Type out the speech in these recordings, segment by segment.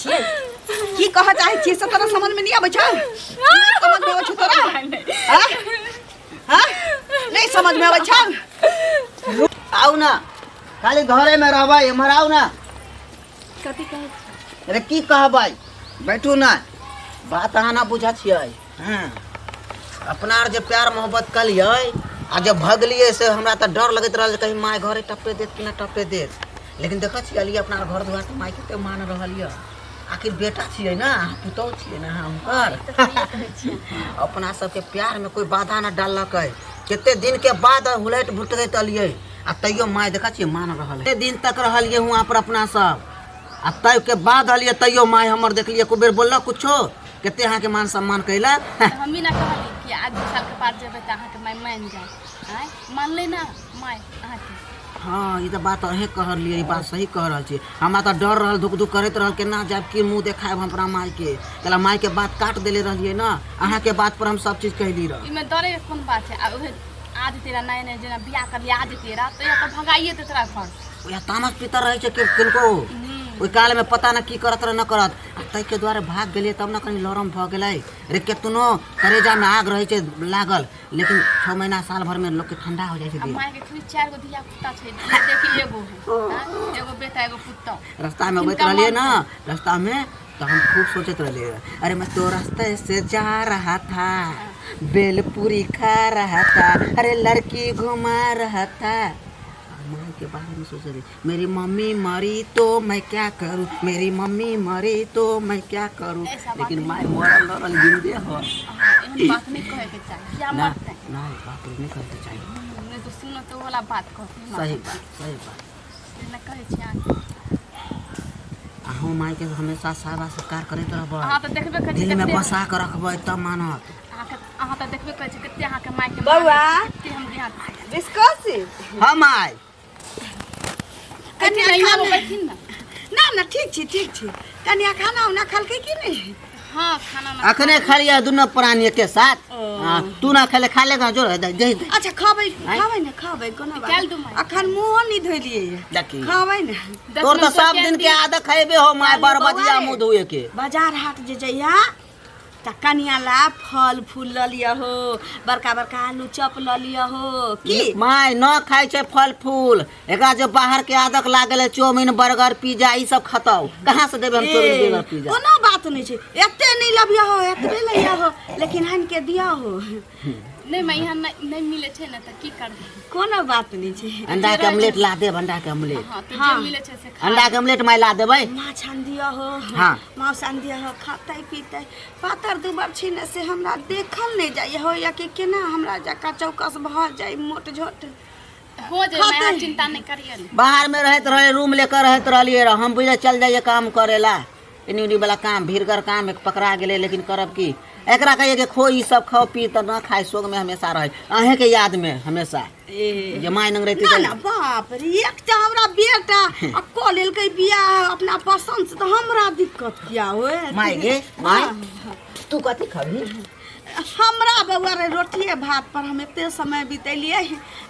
छियै की कह चाहे छियै से तोरा समझ में नहीं आबै छै समझ में आबै छै तोरा हां नहीं समझ में आबै छै आउ ना खाली घरे में रहबै एमहर आउ ना कथी कहै अरे की कहबै बैठू ना बात अहाँ ना बुझा छियै हां अपना आर जे प्यार मोहब्बत कलियै आ जब भगलियै से हमरा त डर लगैत रहल कहीं माय घरे टपे देत कि ना टपे देत लेकिन देखै छियै अलिए अपना घर दुआर के माय कते मान रहल य आखिर बेटा छियै ना पुतौह छियै ना हमकर अपना सबके प्यार में कोई बाधा ना डाललकै कते दिन के बाद हुलैट भुटगैत अलिए आ तैयो माय देखै छियै मान रहल कते दिन तक रहलिए हुआं पर अपना सब आ तय के बाद अलिए तैयो माय हमर देखलिए एको बेर बोलल कुछो कते अहाँ के मान सम्मान कैला हम भी ना कहली कि आज 2 साल के बाद जेबै त अहाँ के माय मान जाए आय मान ले ना माय अहाँ के हाँ ये तो बात अहे कह रही बात सही कह रहा छे हमरा तो डर रहल धुक धुक करत रहल केना जाब की मुंह देखाब हम अपना माय के कला माय के बात काट देले रहलिए ना अहाँ के बात पर हम सब चीज कहली रह इमे डरे के कोन बात है आज तेरा नए नए जना बियाह कर लिया आज तेरा तो या तो भगाइए दे तेरा घर ओया तामस पितर रहे छे किनको ओई काल में पता ना की करत रह न करत तै के द्वारे भाग गेलिए तब ना कनी लरम भ गेलै रे केतनो करेजा में आग रहे छे लागल लेकिन 6 महीना साल भर में लोग के ठंडा हो जाय छे माय के 3-4 गो धिया पुता छे देखि एगो है एगो बेटा एगो पुत्ता रास्ता में बैठ रहलिए ना रास्ता में तो हम खूब सोचत रहलिए अरे मैं तो रास्ते से जा रहा था बेलपूरी खा रहा था अरे लड़की घुमा रहा था माँ के बारे में सोच रही मेरी मम्मी मरी तो मैं क्या करूँ मेरी मम्मी मरी तो मैं क्या करूँ लेकिन माँ मरल लड़ल जिंदे हो बात नहीं कहे के चाहिए क्या ना मत ना बात नहीं करते चाहिए नहीं तो सुनो तो वाला बात कहते सही बात ना कहे छी अहूँ माँ के हमेशा सेवा सत्कार करते रहबै हां तो देखबे कर दिल में बसा के रखबै तब मानत अहाँ तो देखबे कर छी कते अहाँ के माय के बौआ कते हम ध्यान डिस्कस हम आय कनी नहीं हो बैठिन ना ना ठीक छी कनिया खाना उना खलकै कि नहीं हां खाना ना अखने खा लिया दोनों प्राणी के साथ तू ना खेले खा लेगा जो दे अच्छा खाबै ना खाबै कोनो बात अखन मुंह नहीं धोलिए देखी खाबै ना तोर तो सब दिन के आदत खैबे हो माय बरबदिया मुंह धोए के बाजार हाट जे जइया त कनिया ला फल फूल ल लिया हो बड़का बड़का आलू चप ल लिया हो की माय न खाइ छै फल फूल एकरा जो बाहर के आदत लागल है चाउमीन बर्गर पिज्जा ई सब खताओ कहां से देबे हम चाउमीन बर्गर पिज्जा कोनो बात नहीं छै एते नहीं लबिया हो एतबे लिया हो लेकिन हन के दिया हो नहीं मैं यहाँ नहीं मिले छे ना त की करबे कोनो बात नहीं छै अंडा के ऑमलेट ला दे अंडा के ऑमलेट हां तो जे मिले छे से खा अंडा के ऑमलेट माय ला देबै माछ आन दिया हो हां मांस आन दिया हो खातै पीतै पातर दुबर छिने से हमरा देखल नहीं जाय हो या कि केना हमरा जका चौकस भ जाय मोट झोट हो जाए मैं चिंता नहीं करिए बाहर में रहत रहे रूम लेकर रहत रहलिए हम बुझे चल जाइए काम करेला इनी वाला काम भीड़गर काम एक पकड़ा गेले लेकिन करब की एकरा कहिए के खो ई सब खाओ पी त न खाए सोग में हमेशा रहे अहे के याद में हमेशा जे माय नंग रहती ना बाप रे एकटा हमरा बेटा आ को लेल के बियाह अपना पसंद से त हमरा दिक्कत किया होए माय गे माय तू कथि खाबी हमरा बउआ रे रोटिए भात पर हम एते समय बितेलिए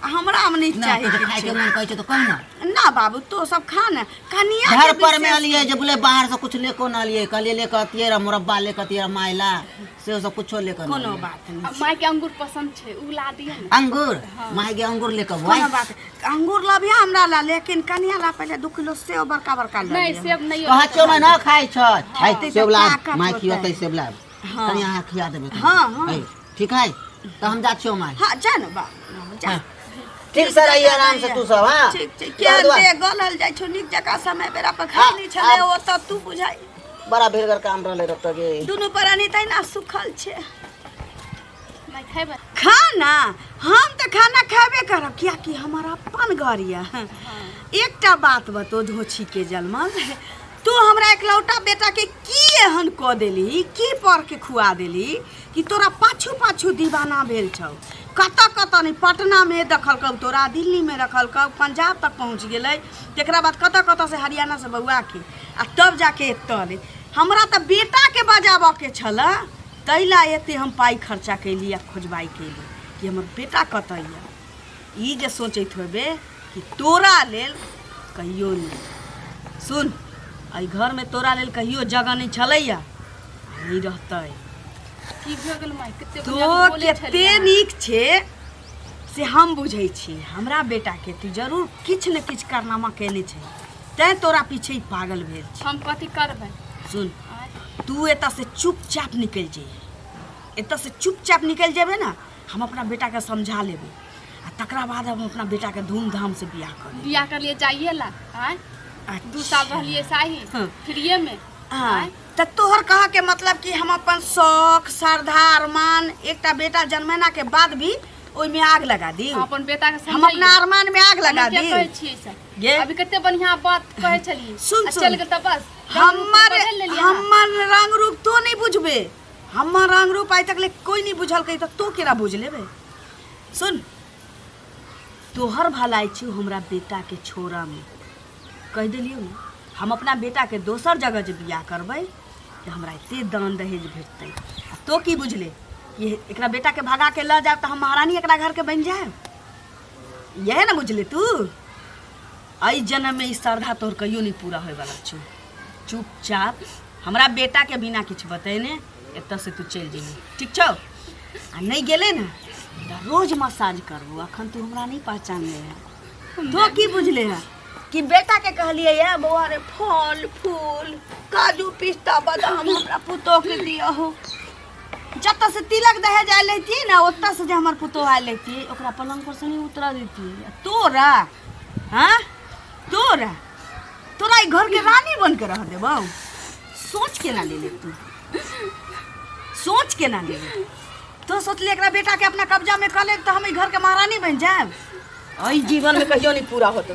हमरा में नहीं चाहिए खाए के मन कहै छै त कह ना ना बाबू तो सब खा ना कनिया घर पर में अलिए जे बोले बाहर से कुछ लेको ना लिए कहलिए लेकर अतिए रे मुरब्बा लेकर अतिए मायला से सब कुछो लेकर कोनो बात नहीं माय के अंगूर पसंद छे उ ला दिए ना अंगूर माय के अंगूर लेकर कोनो बात अंगूर लबिया हमरा ला लेकिन कनिया ला पहले 2 किलो सेब बड़का बड़का ले नहीं सेब नहीं कहा छो मैं ना खाइ छ है सेब ला माय खियतै सेब ला कनी अहाँ खिया देबै हां ठीक है तो हम जा छियो माय हां जा ना बा जा ठीक से रहिए आराम से तू सब हां ठीक क्या दे गलल जाय छो निक जका समय बेरा पर खाली छले ओ त तू बुझाई बड़ा भीड़गर काम रहले रत गे दुनु प्राणी तै ना सुखल छे मैं खाइबे खाना हम त खाना खाबे करब किया कि हमारा अपन घर या एकटा बात बतो धोछी के जलमल तू हमरा एकलौटा बेटा के की एहन क देली की पर के खुआ देली कि तोरा पाछू पाछू दीवाना भेल छौ कत नहीं पटना में दखल कब तोरा दिल्ली में रखल कब पंजाब तक पहुँच गेलै तेकरा बाद कत से हरियाणा से बउआ के आ तब जाके एतले हमरा त बेटा के बजाबऽ के छल तैला एते हम पाई खर्चा कैली आ खोजबाई कैली कि हमर बेटा कतऽ ई जे सोचैत होबे कि तोरा लेल कहियो नहीं सुन एहि घर में तोरा लेल कहियो जगह नहीं छलैया, नहीं रहतै। की भऽ गेल माय, कते तो बढ़िआँ बोलै कते छलियै। नीक छे से हम बुझै छी। हमरा बेटा के तू जरूर किछ न किछ कारनामा केने छै, तैं तोरा पीछे ही पागल भेल छी। हम कथी करबै? सुन, आँय? तू एतऽ से चुपचाप निकल जाइए, एतऽ से चुपचाप निकल जेबे ना, हम अपना बेटा के समझा लेबै आ तकरा बाद हम अपना बेटा के धूमधाम से बियाह कर लेबै। बियाह कर लिए जाइए ला, आँय? 2 साल रहलिए साही हाँ। फ्रीए में। हाँ, आँय? त तोहर कहा के मतलब कि हम अपन शौक श्रद्धा अरमान एकटा बेटा जन्मेना के बाद भी ओइ में आग लगा दी? हम अपन बेटा के हम अपना अरमान में आग लगा दी? कहै छियै सब गे अभी कते बढ़िया बात कहै छलिए। सुन, चल गेल त बस हमर बदल लेलियै अहाँ। हमर रंग रूप तो नहीं बुझबे, हमर रंग रूप आइ तक ले कोई नहीं बुझल कही, तो केरा बुझ लेबे। सुन, तोहर भलाई छी हमरा बेटा के छोरा में, कह देलियो ना, हम अपना बेटा के दोसर जगह जे बियाह करबै कि हमरा एते दान दहेज भेटतै। तो की बुझले, ये एकरा बेटा के भगा के ल जाब त हम महारानी एकरा घर के बन जाए, यह ना बुझले तू? आई जन्म में ई श्रद्धा तोहर कहियो नहीं पूरा होय वाला छौ। चुपचाप हमरा बेटा के बिना किछ बतेने एतऽ से तू चल जेबी, ठीक छौ? आ नहीं गेले ना त रोज मसाज करबो। अखन तू हमरा नहीं पहचान ले है, तो की बुझले है कि बेटा के कहलिए या बौआ रे फल फूल काजू पिस्ता बादाम हमरा पुतोह के दिया हो। जत से तिलक दहेज आयल लेती ना, ओतऽ से जे हमर पुतोह आयल लेती ओकरा पलंग पर से नहीं उतरा देती। तोरा हाँ, तोरा तोरा ई घर के रानी बन के रह देबौ? सोच के ना ले ले तू, सोच के ना ले ले। तो सोचली एकरा बेटा के अपना कब्जा में कर ले तो हम ई घर के महारानी बन जाएब? आई जीवन में कहियो नहीं पूरा होतो।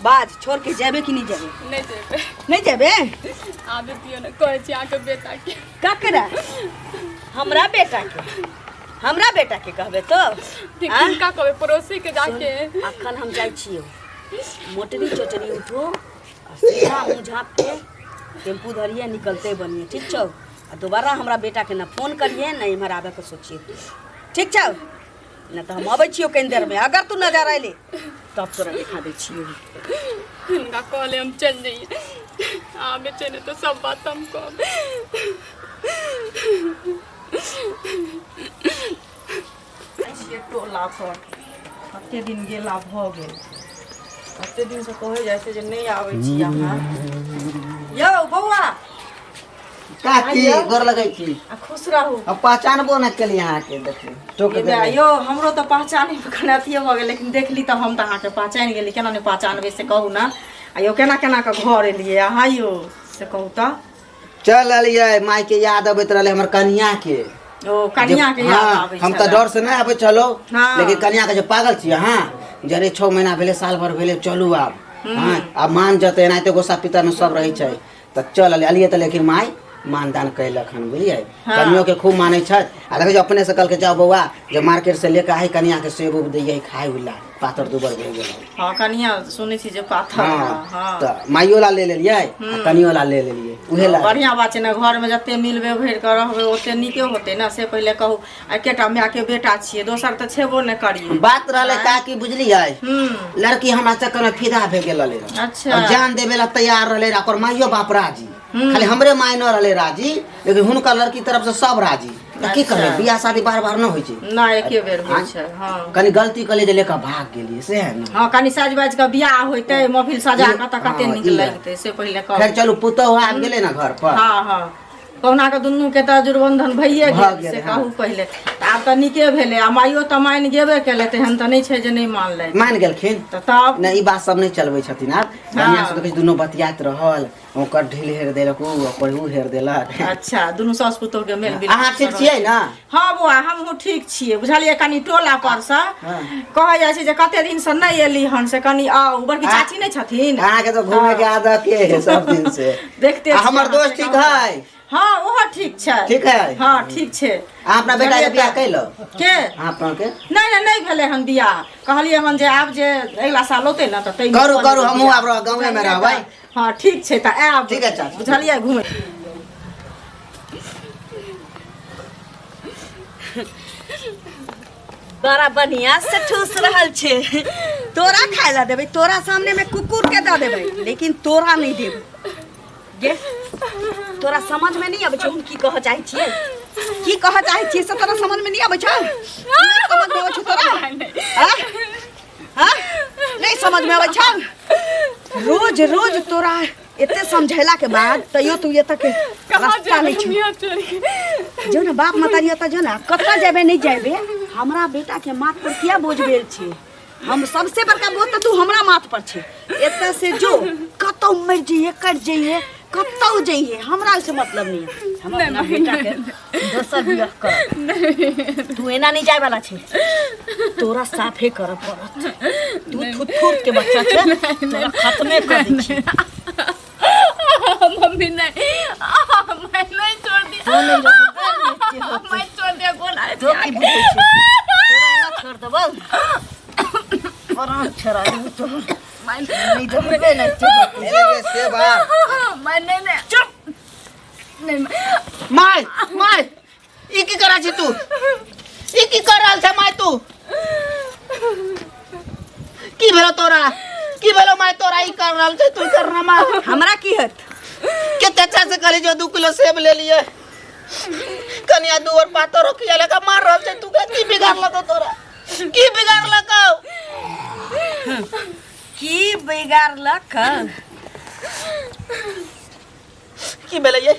बाज छोड़ के जाबे कि नहीं जाबे? नहीं देबे। नहीं जाबे? आबे दियो ना, कहै छी आके बेटा के। ककरा? हमरा बेटा के? हमरा बेटा के कहबे तो? ठीक किनका कहबे? पड़ोसी के जाके। अखन हम जाई छियो, मोटरी चोटरी उठो आ सीधा मुँह झाँप के टेम्पू धरिए निकलते बनिए, ठीक छौ? आ दोबारा हमरा बेटा के ना फोन करिए ना इम्हर आबे के सोचिए, ठीक छौ? ना तो हम अबै छियो कनी देर में, अगर तू नजर अइले तब तोरा दिखा दे छियो। किनका कहले हम चल जाइए, आगे चले तो सब बात हम कहबे। ऐसे टोला पर कते दिन गेला भ गेल, कते दिन से कहे जाय छै जे नहीं आबै छी अहाँ। यौ बौआ काकी गोर लगै छी। आ खुश रहू। अब पहचानबो न केली अहाँ के, देखिए टोक ए दे। बे, यो हमरो तो पहचाने में अथिए भ गेल, लेकिन देखली तो हम तो अहाँ के पहचान गेली। केना नहीं पहचानबे से कहू ना? आ यो केना केना के घर एलिए अहाँ यो से कहू तो? चल अलिए, माई के याद अबैत रहले हमर कन्या के। ओ कन्या के याद आबै हम तो डर से नहीं आबे चलो, हाँ। लेकिन कन्या के जो पागल छी हाँ, जरे 6 महीना भेले साल भर भेले चलू आब हाँ, अब मान जते एनाहिते गोसा पिता में सब रही छै। त चल अलिए त लेकिन माई मानदान कैलक हन, बुझलिए? हाँ। कनियो के खूब माने छत। आ देखिए अपने से कल के जाओ बउआ जो मार्केट से लेके आई कन्या के सेब उब दैये खाए उला, पातर दुबर भेल गेल। हां कन्या सुनै छी जे पाथर। हां त माइयो ला ले लेलिए आ कनियो ला ले लेलिए, उहे ला बढ़िया बात छै ना, घर में जते मिलबे भर के रहबे ओते नीके होते ना। से पहले कहू एकेटा माय के बेटा छिए, दोसर त छेबो न करिए। बात रहले का की बुझलिए? लड़की हमरा चक्कर में फिदा भे गेल रहले। अच्छा। और जान देवे ला तैयार रहले, ओकर माइयो बाप राजी, खाली हमरे माय न रहले राजी, लेकिन हुनका लड़की तरफ से सब राजी। त की करे, बियाह शादी बार बार न होय छै ना, एके बेर होय छै। हां कनी गलती कले जे लेकर भाग गेलिए से है ना। हां कनी साज बाज के बियाह होइते, महफिल सजा के त कते हाँ, नीक ई लगते। से पहले कह। खैर चलू पुतौह आबि गेले ना घर पर। हां हां कहुना के दुन्नू के त जुर्बंधन भइए भऽ गेल, गेल, से हाँ। कहू पहले। आब त नीके भेले, आ माइयो त मान गेबे केले, तेहन त नहीं छै जे नहीं मानले। मान गेलखिन त तब नहीं, ई बात सब नहीं चलबै छथिन। आब बढ़िया से देखै दुनू बतियात रहल, ओकर ढील हेर देलक, ओकर ऊ हेर देलक। अच्छा दुनू सास पुतोह के मेल मिल। अहाँ ठीक छियै ना? हां बौआ हमहू ठीक छियै, बुझलिए? कनी टोला पर से हाँ। कहे जाय छै जे कते दिन से नहीं एली हन, से कनी आउ। बड़की चाची नहीं छथिन? अहाँ के तो घूमे के आदत के है सब दिन से। देखते आ छियै हमर अहाँ दोस्त से ठीक कहू। है? हाँ ओहो ठीक छै। ठीक है? हाँ ठीक छै। अहाँ अपना बेटा के बियाह कैलो? के अहाँ अपना के नहीं भेले हन बियाह। कहलिए हन जे आब जे अगला साल होते ना त तै करू करू, हमहू आब गाँव में रहबै। हाँ ठीक छै त आब। ठीक है चाची। बुझलिए घुमे बड़ा बढ़िया से ठूस रहल छे। तोरा खाए ला देबे, तोरा सामने में कुकुर के द देबे, लेकिन तोरा नहीं देबे। गे तोरा समझ में नहीं आबै छौ हम की कह चाहै छियै की कह चाहै छियै से तोरा समझ में नहीं आबै छौ नहीं समझ में आबै छौ तोरा हां हां नहीं समझ में आबै छौ रोज रोज तोरा एते समझैला के बाद तैयो तू ये तक रास्ता नहीं छौ जो ना बाप मतारी त जो ना कत्ता जेबे नहीं जेबे हमरा बेटा के माथ पर किया बोझ भेल छी हम सबसे बड़का बोझ त तू हमरा माथ पर छी एते से जो कतौ मर जइए कट जइए कतौ जइए हमरा से मतलब नहीं है हम अपना बेटा के दोसर बियाह कर तू एना नहीं जाय वाला छे तोरा साफे कर पड़त तू थुथुर के बच्चा छे तोरा खत्मे कर दै छी मम्मी नहीं मैं नहीं छोड़ दी मैं छोड़ दिया बोला तो की बुझै छी तोरा ना छोड़ देबौ परान छरा तो मैं नहीं देबे ना ये से बात मैं नहीं चुप नहीं माय माय ई की करा छी तू ई की कर रहल छ माय तू की भेलो तोरा की भेलो माय तोरा ई कर रहल छ तू करना मा हमरा की हत केते अच्छा से कहली जो 2 किलो सेब ले लिए कनिया दू और पातो रोकिया लगा मार रहल छ तू की बिगाड़ला तो तोरा की बिगाड़ला की बिगाड़लक की भेलै ये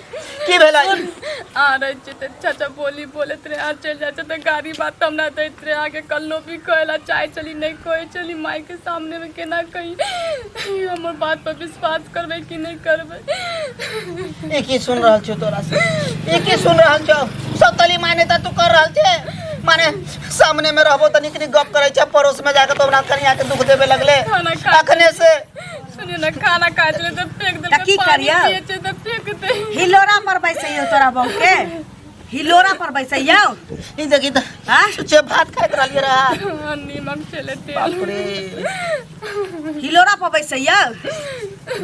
की भेलै आ रहे थे तो चाचा बोले थे आज चल जाते तो गाड़ी बात हम ना देते रहे आगे कल्लो भी कहला चाय चली नहीं कोई चली माई के सामने में केना कही हमर बात पर विश्वास करबे कि नहीं करबे एक ही सुन रहल छ तोरा से एक ही सुन रहल छ सब तली माने त तू कर रहल छे माने सामने में रहबो त निकनी गप करे छ पड़ोस में जाके तो हमरा कनिया के दुख देबे लगले अखने से सुनिए ना खाना खाए चले तो फेंक दे की करिया तो फेंक दे हिलोरा पर बैसैयो तोरा बहु के हिलोरा पर बैसैयो ई देखी त हां सुचे भात खाइत रहलिए रहा नीमक चले तेल बाप रे हिलोरा पर बैसैयो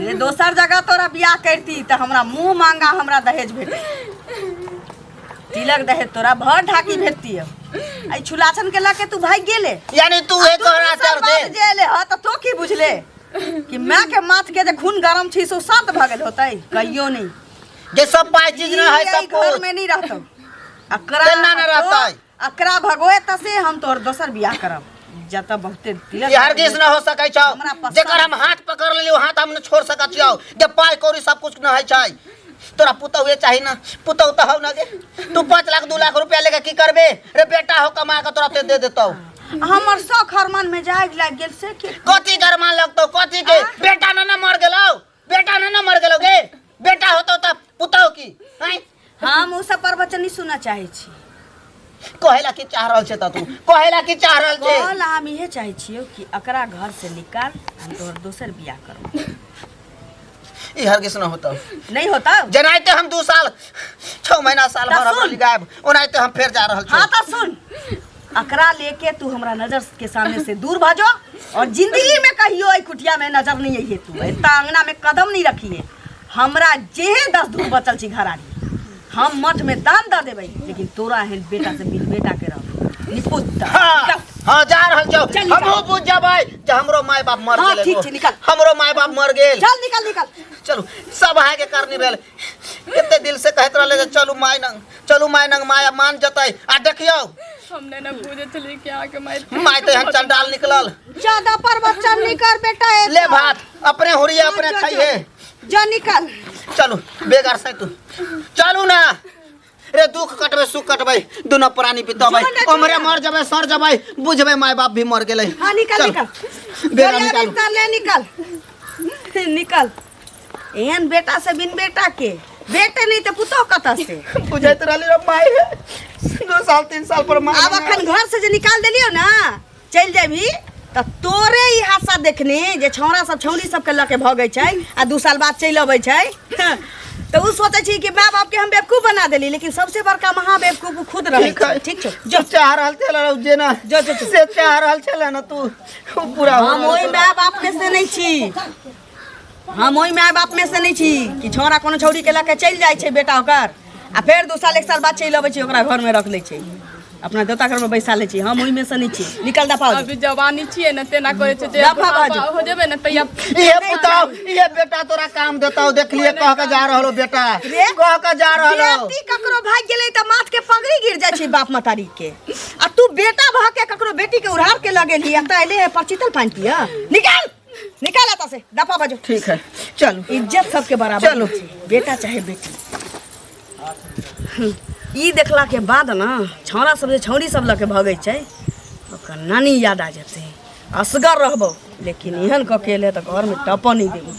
ये दोसर जगह तोरा बियाह करती त हमरा मुंह मांगा हमरा दहेज भेटे तिलक दहेज तोरा भर ढाकी भेटती आई छुलाछन के लके तू भाग गेले यानी तू एक कहना चाह दे जेले ह त तो की बुझले कि मैं के माथ के जे खून गरम छी सो शांत भगल होतै कहियो नहीं जे सब पाई चीज न है सब घर में नहीं रहतो अकरा केना न रहतै अकरा भगोए त से हम तोर दोसर बियाह करब जत बहुते तिलक ये हरगिज न हो सकै छ हमरा पसंद जेकर हम हाथ पकड़ लेलियो हाथ हम न छोड़ सकत छियो जे पाई कौड़ी सब कुछ न है छै तोरा पुतौ ये चाहि न पुतौ त हौ न गे तू 5 लाख 2 लाख रुपया लेके की करबे रे बेटा हो कमा के तोरा दे देतौ हमर शौक हरमान में जाग लाग गेल से के कथी गरमा लगतौ कथी के बेटा न मर गेलौ बेटा न मर गेलौ गे बेटा होतौ त पुतौ की हैं हम उ सब प्रवचन नहीं सुनना चाहे छी कहेला की चाह रहल छै त तू कहेला की चाह रहल छै कहल हम इहे चाहे छियो कि अकरा घर से निकाल हम तोर दोसर बियाह करब ई हरगिज न होतौ नहीं होता जनाइते हम 2 साल 6 महीना साल भर हम लिगाब ओनाइते हम फेर जा रहल छी हाँ तो सुन अकरा लेके तू हमरा नजर के सामने से दूर भाजो और जिंदगी में कहियो आई कुटिया में नजर नहीं आई तू इतना अंगना में कदम नहीं रखिए हमरा जे 10 दूर बचल छी घरारी हम मठ में दान द देबै लेकिन तोरा है बेटा से बिन बेटा के रह निपुत हां जा रहल छौ हमहु बुझ जबै जे हमरो माय बाप मर गेल ठीक छै निकल हमरो माय बाप मर गेल चल निकल निकल चलू सब आए के करनी भेल कते दिल से कहत रहले चलू माय नंग माया मान जतै आ देखियो हमने ना पूछे चली कि आके माय तो हम चंडाल निकलल ज्यादा पर बच्चा नहीं कर बेटा ले भात अपने हुरिया अपने खाइए जा निकल चलू बेगार से तू चलू ना रे दुख कटबे सुख कटबे दोनों प्राणी पितबै हमरे मर जबे सर जबे बुझबे माय बाप भी मर गेलै हां निकल निकल बेगा निकाल ले निकल निकल एहन बेटा से बिन बेटा के बेटे नहीं तो पुतो कत से बुझैत रहली रे माय 2 साल 3 साल पर माय अब अखन घर से जे निकाल देलियो ना चल जेबी त तोरे ई हासा देखने जे छौरा सब छौरी सब के लके भगै छै आ 2 साल बाद चल अबै छै तो उ सोचे छी कि माय बाप के हम बेवकूफ बना देली लेकिन सबसे बड़का महा बेवकूफ खुद रहै छै ठीक छै जो चाह रहल छले जे ना जो से चाह रहल छले ना तू पूरा हम ओई माय बाप में से नहीं छी हम ओई माय बाप में से नहीं छी कि छौरा कोनो छौरी के लके चल जाय छै बेटा ओकर आ फिर 2 साल 1 साल बाद चल अबै छै ओकरा घर में रख लै छै अपना देवता घर में बैसा ले छी हम ओहि में से नहीं छी निकल दफा हो अभी जवानी छिए न तेना करे छै जे दफा बाजू। हो जेबे न तैया ये पुताव ये बेटा तोरा काम देताओ देखलिए कह के जा रहलो बेटा कह के जा रहलो बेटी ककरो भाग गेलै त माथ के पगड़ी गिर जाइ छै बाप मतारी के आ तू बेटा भ के ककरो बेटी के उड़ार के लगेली आ त एले परचितल पानी पिया निकाल आता से दफा बाजू। ठीक है चलो इज्जत सबके बराबर चलो। बेटा चाहे बेटी ई देखला के बाद ना छौड़ा सब जे छौड़ी सब लके भगै छै ओकर नानी याद आ जेतै असगर रहबो लेकिन एहन कऽ के एले तऽ घर में टपा नहीं देबो।